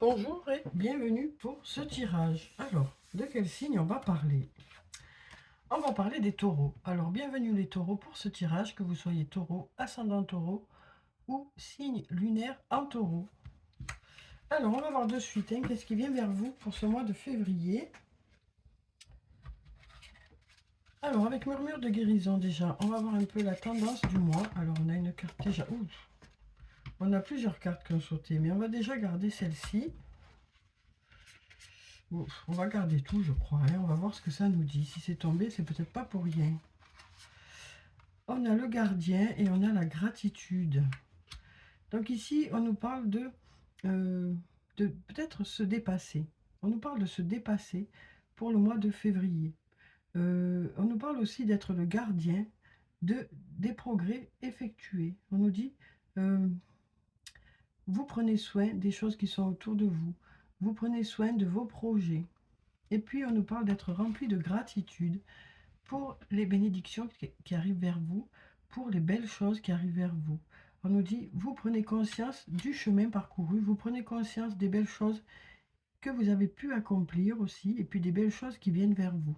Bonjour et bienvenue pour ce tirage. Alors, de quel signe on va parler? On va parler des taureaux. Alors, bienvenue les taureaux pour ce tirage, que vous soyez taureau, ascendant taureau ou signe lunaire en taureau. Alors, on va voir de suite qu'est-ce qui vient vers vous pour ce mois de février. Alors, avec murmure de guérison déjà, on va voir un peu la tendance du mois. Alors, on a une carte déjà. Ouh, on a plusieurs cartes qui ont sauté, mais on va déjà garder celle-ci. On va garder tout, je crois. On va voir ce que ça nous dit. Si c'est tombé, c'est peut-être pas pour rien. On a le gardien et on a la gratitude. Donc ici, on nous parle de peut-être se dépasser. On nous parle de se dépasser pour le mois de février. On nous parle aussi d'être le gardien des progrès effectués. On nous dit, vous prenez soin des choses qui sont autour de vous. Vous prenez soin de vos projets. Et puis, on nous parle d'être rempli de gratitude pour les bénédictions qui arrivent vers vous, pour les belles choses qui arrivent vers vous. On nous dit, vous prenez conscience du chemin parcouru, vous prenez conscience des belles choses que vous avez pu accomplir aussi, et puis des belles choses qui viennent vers vous.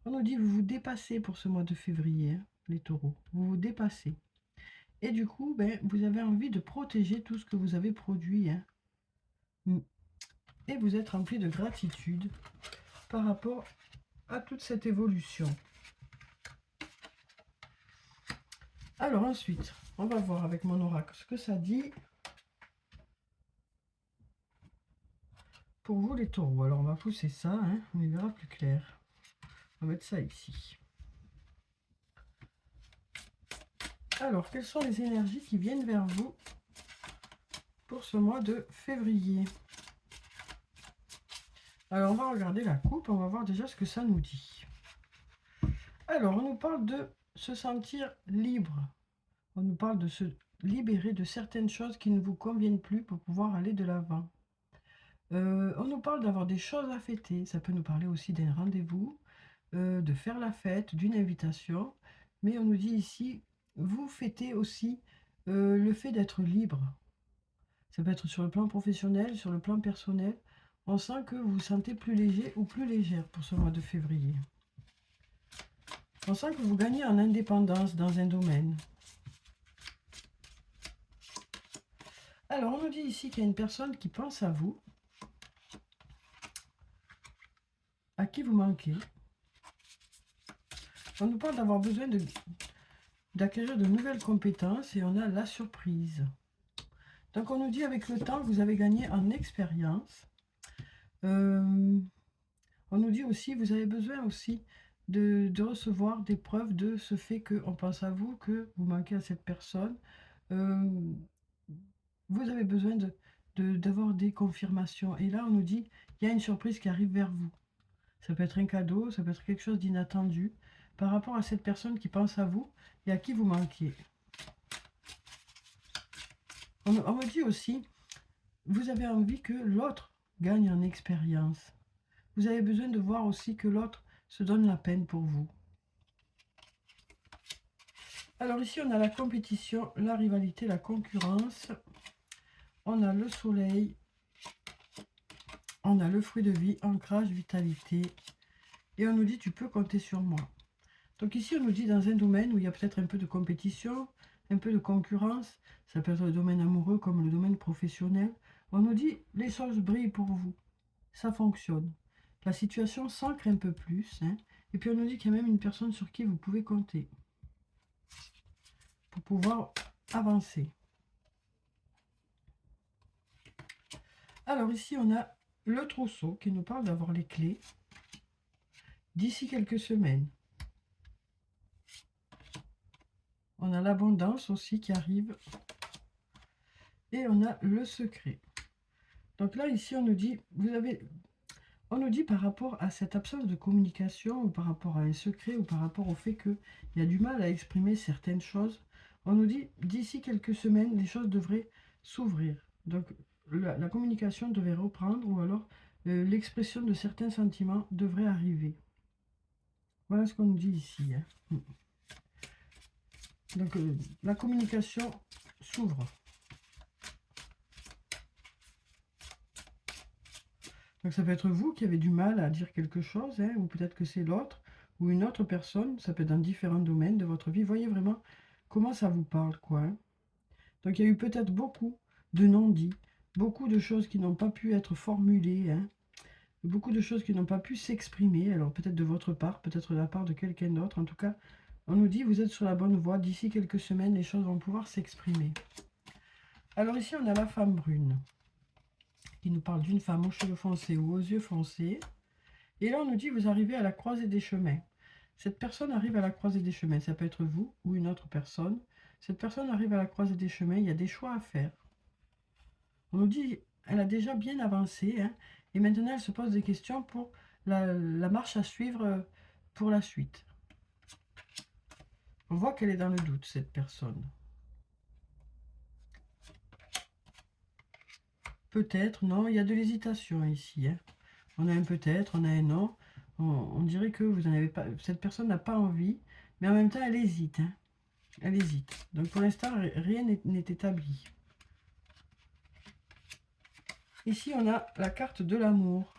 On nous dit, vous vous dépassez pour ce mois de février, les taureaux, vous vous dépassez. Et du coup, vous avez envie de protéger tout ce que vous avez produit. Et vous êtes rempli de gratitude par rapport à toute cette évolution. Alors ensuite, on va voir avec mon oracle ce que ça dit pour vous les taureaux. Alors on va pousser ça, on y verra plus clair. On va mettre ça ici. Alors, quelles sont les énergies qui viennent vers vous pour ce mois de février? Alors on va regarder la coupe, on va voir déjà ce que ça nous dit. Alors on nous parle de se sentir libre. On nous parle de se libérer de certaines choses qui ne vous conviennent plus pour pouvoir aller de l'avant. On nous parle d'avoir des choses à fêter. Ça peut nous parler aussi d'un rendez-vous, de faire la fête, d'une invitation. Mais on nous dit ici, vous fêtez aussi le fait d'être libre. Ça peut être sur le plan professionnel, sur le plan personnel. On sent que vous vous sentez plus léger ou plus légère pour ce mois de février. On sent que vous gagnez en indépendance dans un domaine. Alors, on nous dit ici qu'il y a une personne qui pense à vous, à qui vous manquez. On nous parle d'avoir besoin d'acquérir de nouvelles compétences et on a la surprise. Donc, on nous dit avec le temps, vous avez gagné en expérience. On nous dit aussi, vous avez besoin aussi de recevoir des preuves de ce fait qu'on pense à vous, que vous manquez à cette personne. Vous avez besoin d'avoir des confirmations. Et là, on nous dit, il y a une surprise qui arrive vers vous. Ça peut être un cadeau, ça peut être quelque chose d'inattendu par rapport à cette personne qui pense à vous et à qui vous manquez. On me dit aussi, vous avez envie que l'autre gagne en expérience. Vous avez besoin de voir aussi que l'autre se donne la peine pour vous. Alors ici, on a la compétition, la rivalité, la concurrence. On a le soleil. On a le fruit de vie, ancrage, vitalité. Et on nous dit, tu peux compter sur moi. Donc ici, on nous dit dans un domaine où il y a peut-être un peu de compétition, un peu de concurrence. Ça peut être le domaine amoureux comme le domaine professionnel. On nous dit, les choses brillent pour vous. Ça fonctionne. La situation s'ancre un peu plus. Et puis on nous dit qu'il y a même une personne sur qui vous pouvez compter pour pouvoir avancer. Alors ici, on a le trousseau qui nous parle d'avoir les clés d'ici quelques semaines. On a l'abondance aussi qui arrive. Et on a le secret. Donc là, ici, on nous dit, on nous dit par rapport à cette absence de communication, ou par rapport à un secret, ou par rapport au fait qu'il y a du mal à exprimer certaines choses, on nous dit, d'ici quelques semaines, les choses devraient s'ouvrir. Donc, la communication devrait reprendre, ou alors l'expression de certains sentiments devrait arriver. Voilà ce qu'on nous dit ici. Donc, la communication s'ouvre. Donc ça peut être vous qui avez du mal à dire quelque chose, hein, ou peut-être que c'est l'autre, ou une autre personne, ça peut être dans différents domaines de votre vie. Voyez vraiment comment ça vous parle, quoi. Hein. Donc il y a eu peut-être beaucoup de non-dits, beaucoup de choses qui n'ont pas pu être formulées, hein, beaucoup de choses qui n'ont pas pu s'exprimer, alors peut-être de votre part, peut-être de la part de quelqu'un d'autre. En tout cas, on nous dit vous êtes sur la bonne voie, d'ici quelques semaines, les choses vont pouvoir s'exprimer. Alors ici, on a la femme brune, qui nous parle d'une femme aux cheveux foncés ou aux yeux foncés. Et là, on nous dit vous arrivez à la croisée des chemins. Cette personne arrive à la croisée des chemins, ça peut être vous ou une autre personne. Cette personne arrive à la croisée des chemins, il y a des choix à faire. On nous dit elle a déjà bien avancé, hein, et maintenant elle se pose des questions pour la marche à suivre pour la suite. On voit qu'elle est dans le doute, cette personne. Peut-être, non, il y a de l'hésitation ici. Hein. On a un peut-être, on a un non. On dirait que vous en avez pas, cette personne n'a pas envie, mais en même temps elle hésite. Hein. Elle hésite. Donc pour l'instant, rien n'est établi. Ici, on a la carte de l'amour,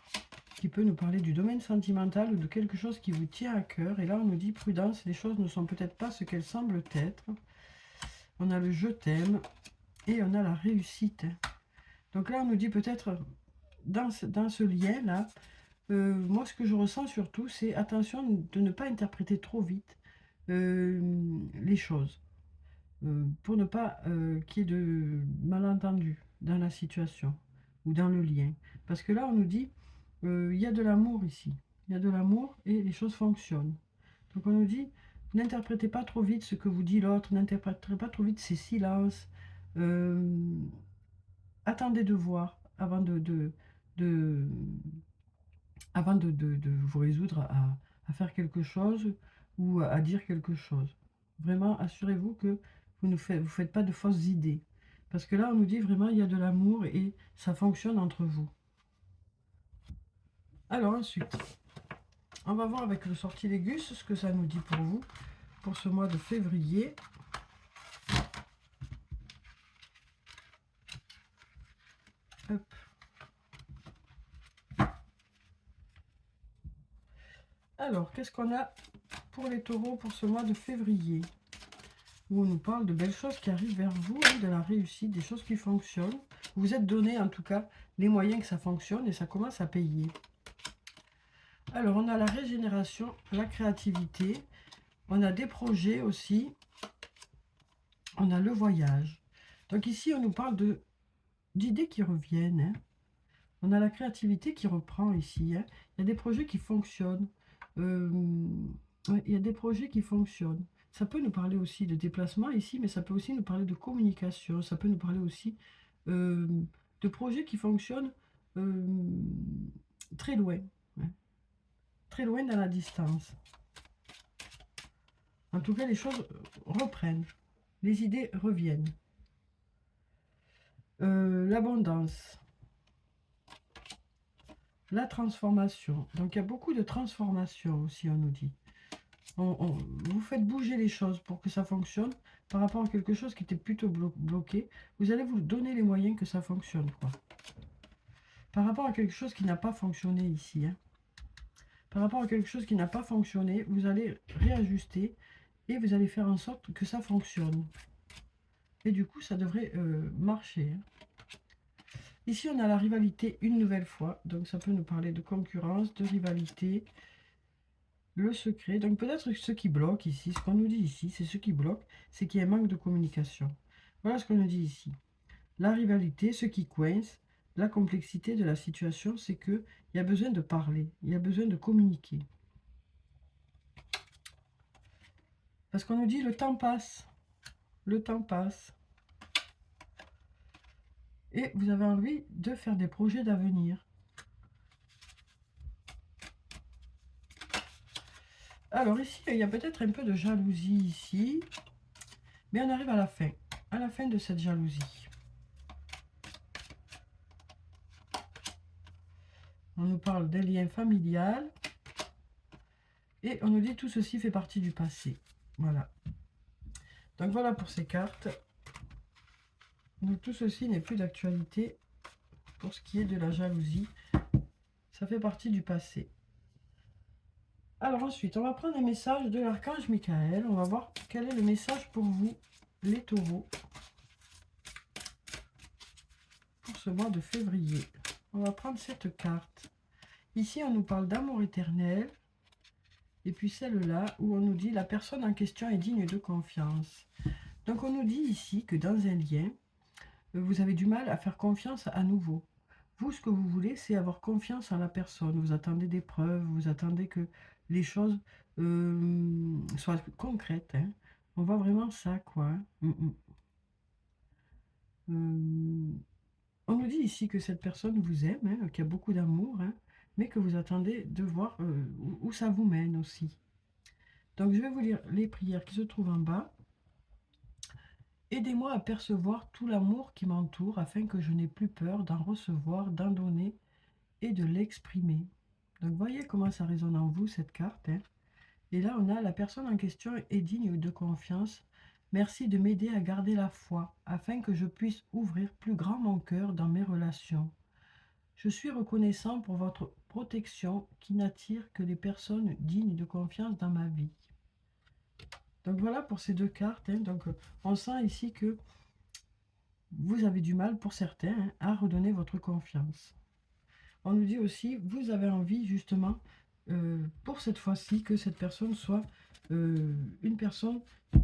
qui peut nous parler du domaine sentimental ou de quelque chose qui vous tient à cœur. Et là, on nous dit prudence, les choses ne sont peut-être pas ce qu'elles semblent être. On a le je t'aime et on a la réussite. Donc là, on nous dit peut-être dans ce lien-là, moi, ce que je ressens surtout, c'est attention de ne pas interpréter trop vite les choses. Pour ne pas qu'il y ait de malentendus dans la situation ou dans le lien. Parce que là, on nous dit, il y a de l'amour ici. Il y a de l'amour et les choses fonctionnent. Donc on nous dit, n'interprétez pas trop vite ce que vous dit l'autre, n'interprétez pas trop vite ses silences. Attendez de voir avant avant de vous résoudre à faire quelque chose ou à dire quelque chose. Vraiment, assurez-vous que vous ne faites pas de fausses idées. Parce que là, on nous dit vraiment, il y a de l'amour et ça fonctionne entre vous. Alors ensuite, on va voir avec le sortilègus ce que ça nous dit pour vous, pour ce mois de février. Hop. Alors, qu'est-ce qu'on a pour les taureaux pour ce mois de février? Où on nous parle de belles choses qui arrivent vers vous, hein, de la réussite, des choses qui fonctionnent. Vous vous êtes donné en tout cas les moyens que ça fonctionne et ça commence à payer. Alors on a la régénération, la créativité, on a des projets aussi, on a le voyage. Donc ici on nous parle d'idées qui reviennent. Hein. On a la créativité qui reprend ici. Hein. Il y a des projets qui fonctionnent. Ouais, il y a des projets qui fonctionnent. Ça peut nous parler aussi de déplacement ici, mais ça peut aussi nous parler de communication. Ça peut nous parler aussi de projets qui fonctionnent très loin. Hein, très loin dans la distance. En tout cas, les choses reprennent. Les idées reviennent. L'abondance. La transformation. Donc, il y a beaucoup de transformation aussi, on nous dit. Vous faites bouger les choses pour que ça fonctionne par rapport à quelque chose qui était plutôt bloqué. Vous allez vous donner les moyens que ça fonctionne, quoi. Par rapport à quelque chose qui n'a pas fonctionné ici. Hein. Par rapport à quelque chose qui n'a pas fonctionné, vous allez réajuster et vous allez faire en sorte que ça fonctionne. Et du coup, ça devrait marcher. Hein. Ici, on a la rivalité une nouvelle fois. Donc, ça peut nous parler de concurrence, de rivalité. Le secret. Donc, peut-être ce qui bloque ici, ce qu'on nous dit ici, c'est ce qui bloque, c'est qu'il y a un manque de communication. Voilà ce qu'on nous dit ici. La rivalité, ce qui coince, la complexité de la situation, c'est qu'il y a besoin de parler, il y a besoin de communiquer. Parce qu'on nous dit le temps passe. Le temps passe. Et vous avez envie de faire des projets d'avenir. Alors ici, il y a peut-être un peu de jalousie ici. Mais on arrive à la fin de cette jalousie. On nous parle des liens familiales. Et on nous dit tout ceci fait partie du passé. Voilà. Donc voilà pour ces cartes. Donc tout ceci n'est plus d'actualité pour ce qui est de la jalousie Ça fait partie du passé. Alors ensuite, on va prendre un message de l'archange Michael. On va voir quel est le message pour vous, les taureaux, pour ce mois de février. On va prendre cette carte. Ici, on nous parle d'amour éternel. Et puis celle-là, où on nous dit la personne en question est digne de confiance. Donc on nous dit ici que dans un lien, vous avez du mal à faire confiance à nouveau. Vous, ce que vous voulez, c'est avoir confiance en la personne. Vous attendez des preuves, vous attendez que les choses soient concrètes. Hein. On voit vraiment ça, quoi. Hein. On nous dit ici que cette personne vous aime, hein, qu'il y a beaucoup d'amour, hein, mais que vous attendez de voir où ça vous mène aussi. Donc je vais vous lire les prières qui se trouvent en bas. Aidez-moi à percevoir tout l'amour qui m'entoure afin que je n'ai plus peur d'en recevoir, d'en donner et de l'exprimer. Donc voyez comment ça résonne en vous cette carte. Hein. Et là on a la personne en question est digne de confiance. Merci de m'aider à garder la foi afin que je puisse ouvrir plus grand mon cœur dans mes relations. Je suis reconnaissant pour votre protection qui n'attire que les personnes dignes de confiance dans ma vie. Donc voilà pour ces deux cartes. Hein. Donc on sent ici que vous avez du mal pour certains hein, à redonner votre confiance. On nous dit aussi, vous avez envie justement, pour cette fois-ci, que cette personne soit une personne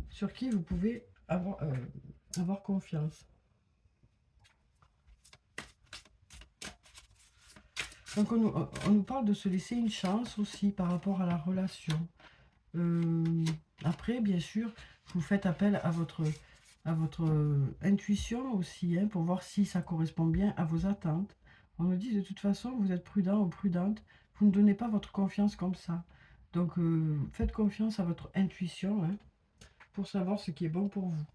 sur qui vous pouvez avoir confiance. Donc on nous parle de se laisser une chance aussi par rapport à la relation. Après, bien sûr, vous faites appel à votre intuition aussi, hein, pour voir si ça correspond bien à vos attentes. On nous dit de toute façon, vous êtes prudent ou prudente, vous ne donnez pas votre confiance comme ça. Donc, faites confiance à votre intuition hein, pour savoir ce qui est bon pour vous.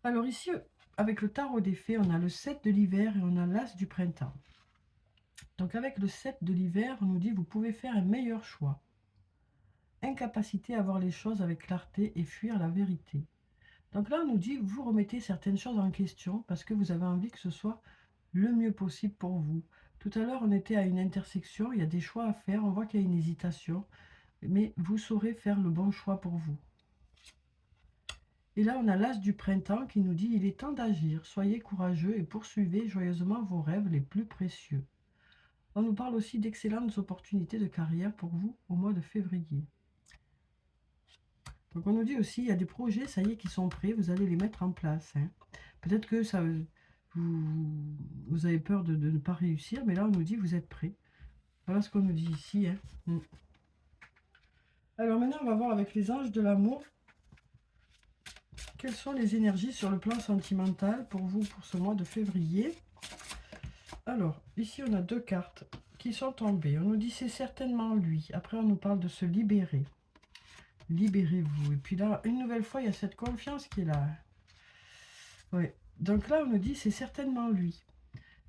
Alors ici, avec le tarot des fées, on a le 7 de l'hiver et on a l'as du printemps. Donc avec le 7 de l'hiver, on nous dit vous pouvez faire un meilleur choix. Incapacité à voir les choses avec clarté et fuir la vérité. Donc là, on nous dit, vous remettez certaines choses en question parce que vous avez envie que ce soit le mieux possible pour vous. Tout à l'heure, on était à une intersection, il y a des choix à faire, on voit qu'il y a une hésitation, mais vous saurez faire le bon choix pour vous. Et là, on a l'as du printemps qui nous dit, il est temps d'agir, soyez courageux et poursuivez joyeusement vos rêves les plus précieux. On nous parle aussi d'excellentes opportunités de carrière pour vous au mois de février. Donc on nous dit aussi, il y a des projets, ça y est, qui sont prêts, vous allez les mettre en place. Hein. Peut-être que ça, vous avez peur de ne pas réussir, mais là on nous dit, vous êtes prêts. Voilà ce qu'on nous dit ici. Hein. Alors maintenant, on va voir avec les anges de l'amour, quelles sont les énergies sur le plan sentimental pour vous, pour ce mois de février. Alors, ici on a deux cartes qui sont tombées. On nous dit, c'est certainement lui. Après, on nous parle de se libérer. Libérez-vous. Et puis là, une nouvelle fois, il y a cette confiance qui est là. Oui. Donc là, on nous dit, c'est certainement lui.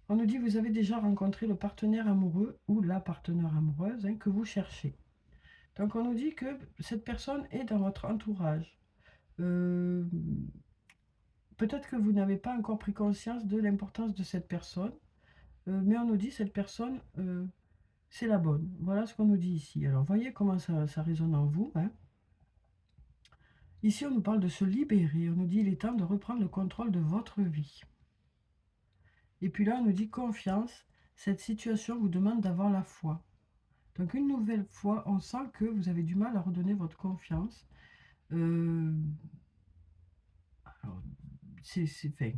On nous dit, vous avez déjà rencontré le partenaire amoureux ou la partenaire amoureuse hein, que vous cherchez. Donc on nous dit que cette personne est dans votre entourage. Peut-être que vous n'avez pas encore pris conscience de l'importance de cette personne. Mais on nous dit, cette personne, c'est la bonne. Voilà ce qu'on nous dit ici. Alors, voyez comment ça résonne en vous. Hein. Ici, on nous parle de se libérer. On nous dit, il est temps de reprendre le contrôle de votre vie. Et puis là, on nous dit, confiance. Cette situation vous demande d'avoir la foi. Donc, une nouvelle fois, on sent que vous avez du mal à redonner votre confiance. C'est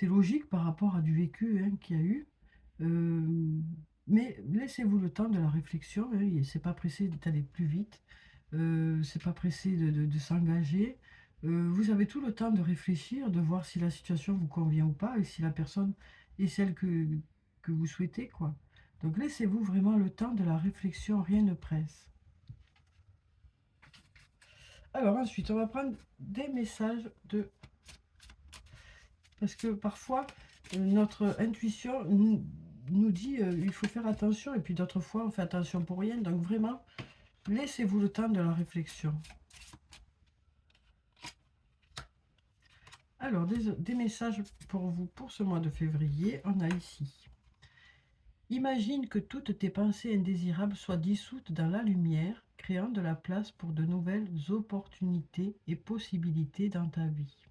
logique par rapport à du vécu hein, qu'il y a eu. Mais laissez-vous le temps de la réflexion. Hein, c'est pas pressé d'aller plus vite. C'est pas pressé de s'engager. Vous avez tout le temps de réfléchir, de voir si la situation vous convient ou pas et si la personne est celle que vous souhaitez, quoi. Donc laissez-vous vraiment le temps de la réflexion, rien ne presse. Alors ensuite, on va prendre des messages de... Parce que parfois, notre intuition nous dit il faut faire attention et puis d'autres fois, on fait attention pour rien. Donc vraiment, laissez-vous le temps de la réflexion. Alors, des messages pour vous pour ce mois de février, on a ici. Imagine que toutes tes pensées indésirables soient dissoutes dans la lumière, créant de la place pour de nouvelles opportunités et possibilités dans ta vie.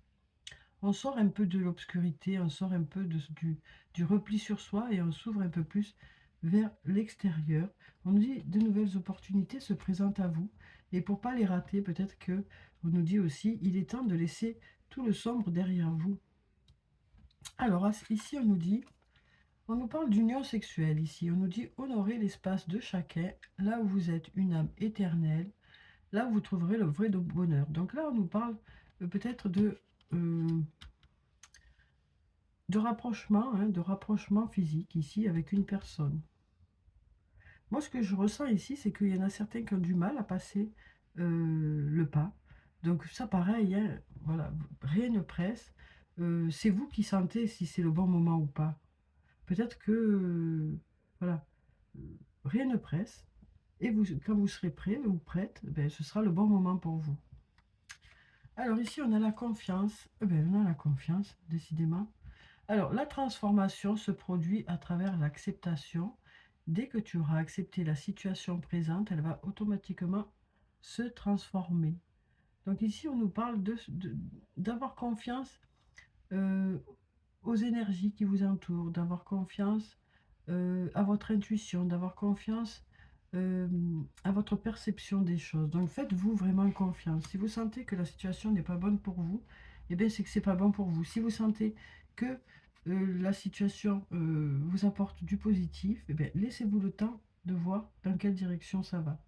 On sort un peu de l'obscurité, on sort un peu du repli sur soi et on s'ouvre un peu plus vers l'extérieur. On nous dit de nouvelles opportunités se présentent à vous et pour pas les rater, peut-être que on nous dit aussi il est temps de laisser tout le sombre derrière vous. Alors ici on nous parle d'union sexuelle ici, on nous dit honorer l'espace de chacun, là où vous êtes une âme éternelle, là où vous trouverez le vrai bonheur. Donc là on nous parle peut-être de rapprochement, hein, de rapprochement physique ici avec une personne. Moi, ce que je ressens ici, c'est qu'il y en a certains qui ont du mal à passer le pas. Donc ça, pareil, hein, voilà, rien ne presse. C'est vous qui sentez si c'est le bon moment ou pas. Peut-être que, voilà, euh, rien ne presse. Et vous, quand vous serez prêt ou prête, ben, ce sera le bon moment pour vous. Alors ici, on a la confiance. On a la confiance, décidément. Alors, la transformation se produit à travers l'acceptation. Dès que tu auras accepté la situation présente, elle va automatiquement se transformer. Donc ici, on nous parle d'avoir confiance euh, aux énergies qui vous entourent, d'avoir confiance à votre intuition, d'avoir confiance à votre perception des choses. Donc faites-vous vraiment confiance. Si vous sentez que la situation n'est pas bonne pour vous, eh bien c'est que c'est pas bon pour vous. Si vous sentez que la situation vous apporte du positif, eh bien laissez-vous le temps de voir dans quelle direction ça va.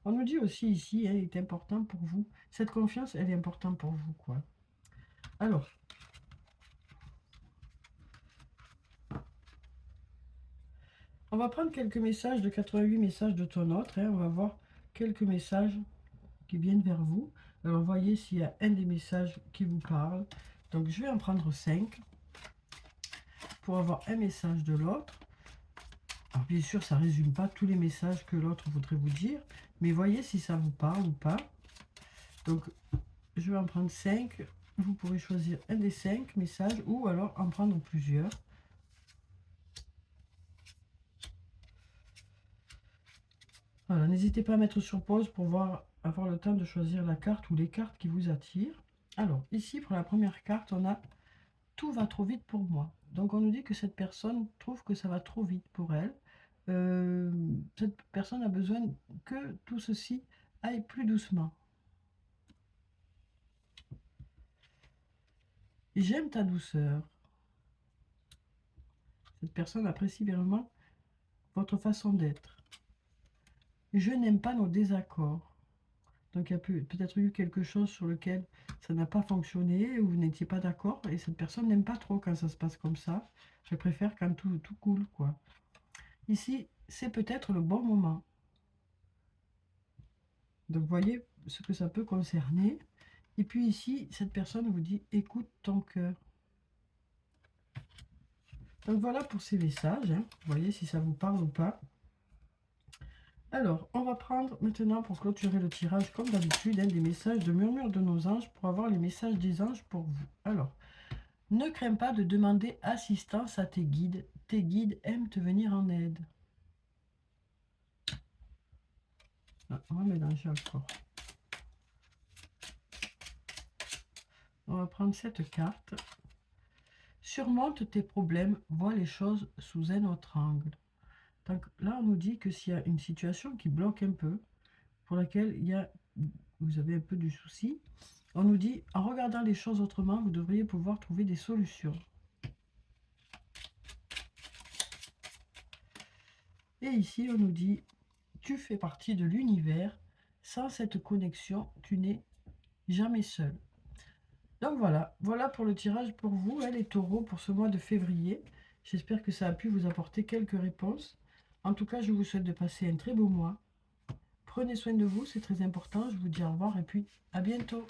On nous dit aussi ici, elle est important pour vous. Cette confiance, elle est importante pour vous, quoi. Alors, on va prendre quelques messages de 88 messages de ton autre. On va voir quelques messages qui viennent vers vous. Alors, voyez s'il y a un des messages qui vous parle. Donc, je vais en prendre 5 pour avoir un message de l'autre. Alors, bien sûr, ça ne résume pas tous les messages que l'autre voudrait vous dire, mais voyez si ça vous parle ou pas. Donc, je vais en prendre 5. Vous pourrez choisir un des 5 messages ou alors en prendre plusieurs. Voilà, n'hésitez pas à mettre sur pause pour avoir le temps de choisir la carte ou les cartes qui vous attirent. Alors, ici, pour la première carte, on a « Tout va trop vite pour moi ». Donc, on nous dit que cette personne trouve que ça va trop vite pour elle. Cette personne a besoin que tout ceci aille plus doucement. J'aime ta douceur. Cette personne apprécie vraiment votre façon d'être. Je n'aime pas nos désaccords. Donc il y a peut-être eu quelque chose sur lequel ça n'a pas fonctionné ou vous n'étiez pas d'accord et cette personne n'aime pas trop quand ça se passe comme ça. Je préfère quand tout coule, quoi. Ici, c'est peut-être le bon moment. Donc voyez ce que ça peut concerner. Et puis ici, cette personne vous dit écoute ton cœur. Donc voilà pour ces messages. Voyez si ça vous parle ou pas. Alors, on va prendre maintenant pour clôturer le tirage, comme d'habitude, des messages de murmure de nos anges pour avoir les messages des anges pour vous. Alors, ne crains pas de demander assistance à tes guides. Tes guides aiment te venir en aide. Ah, on va mélanger encore. On va prendre cette carte. Surmonte tes problèmes, vois les choses sous un autre angle. Donc là, on nous dit que s'il y a une situation qui bloque un peu, pour laquelle vous avez un peu du souci, on nous dit, en regardant les choses autrement, vous devriez pouvoir trouver des solutions. Et ici, on nous dit, tu fais partie de l'univers. Sans cette connexion, tu n'es jamais seul. Donc voilà pour le tirage pour vous, les taureaux, pour ce mois de février. J'espère que ça a pu vous apporter quelques réponses. En tout cas, je vous souhaite de passer un très beau mois. Prenez soin de vous, c'est très important. Je vous dis au revoir et puis à bientôt.